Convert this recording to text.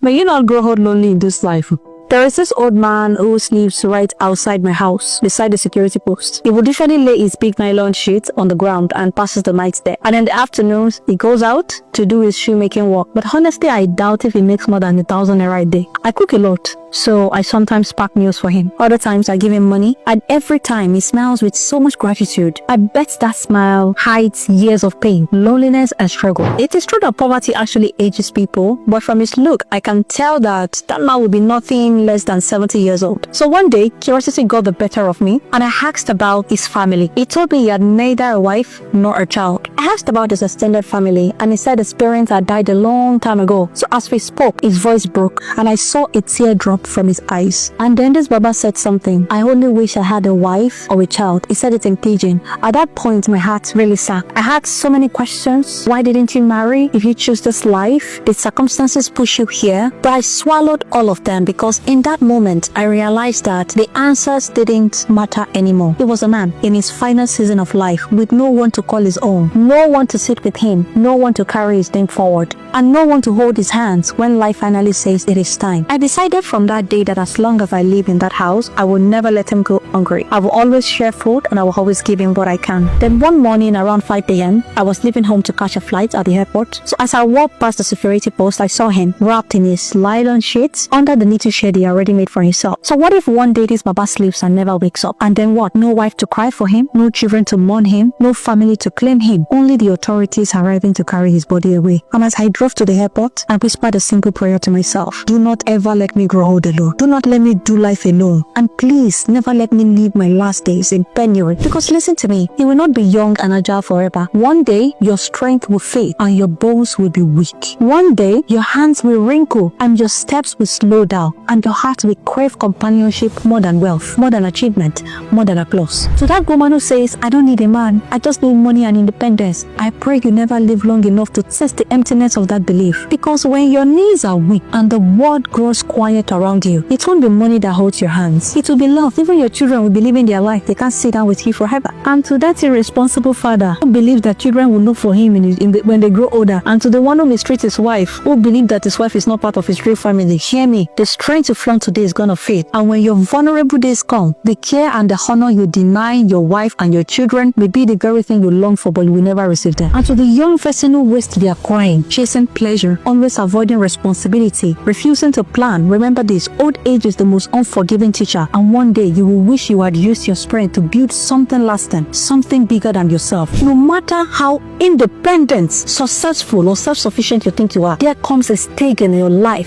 May you not grow old lonely in this life. There is this old man who sleeps right outside my house, beside the security post. He would usually lay his big nylon sheet on the ground and passes the night there. And in the afternoons, he goes out to do his shoemaking work. But honestly, I doubt if he makes more than 1,000 naira a day. I cook a lot, so I sometimes pack meals for him. Other times, I give him money, and every time he smiles with so much gratitude. I bet that smile hides years of pain, loneliness, and struggle. It is true that poverty actually ages people, but from his look, I can tell that man will be nothing less than 70 years old. So one day, curiosity got the better of me, and I asked about his family. He told me he had neither a wife nor a child. I asked about his extended family, and he said his parents had died a long time ago. So as we spoke, his voice broke, and I saw a tear drop from his eyes. And then this Baba said something. I only wish I had a wife or a child. He said it in pidgin. At that point, my heart really sank. I had so many questions. Why didn't you marry? If you choose this life, did circumstances push you here? But I swallowed all of them, because in that moment, I realized that the answers didn't matter anymore. He was a man in his final season of life, with no one to call his own, no one to sit with him, no one to carry his name forward, and no one to hold his hands when life finally says it is time. I decided from that day that as long as I live in that house, I will never let him go hungry. I will always share food, and I will always give him what I can. Then one morning around 5 a.m., I was leaving home to catch a flight at the airport. So as I walked past the security post, I saw him wrapped in his nylon sheets under the knitting shed he already made for himself. So what if one day this Baba sleeps and never wakes up? And then what? No wife to cry for him, no children to mourn him, no family to claim him, only the authorities arriving to carry his body away. And as I drove to the airport, I whispered a simple prayer to myself. Do not ever let me grow old alone. Do not let me do life alone. And please, never let me live my last days in penury. Because listen to me, you will not be young and agile forever. One day, your strength will fade and your bones will be weak. One day, your hands will wrinkle and your steps will slow down, and your heart will crave companionship more than wealth, more than achievement, more than applause. To that woman who says, I don't need a man, I just need money and independence, I pray you never live long enough to test the emptiness of that belief. Because when your knees are weak and the world grows quiet around you, it won't be money that holds your hands. It will be love. Even your children will be living their life. They can't sit down with you forever. And to that irresponsible father who believes that children will look for him when they grow older, and to the one who mistreats his wife, who believes that his wife is not part of his real family, hear me, the strength you flaunt today is gonna fade. And when your vulnerable days come, the care and the honor you deny your wife and your children may be the very thing you long for, but you will never receive them. And to the young person who wastes their crying, chasing pleasure, always avoiding responsibility, refusing to plan, remember this: old age is the most unforgiving teacher, and one day you will wish you had used your strength to build something lasting, something bigger than yourself. No matter how independent, successful, or self-sufficient you think you are, there comes a stage in your life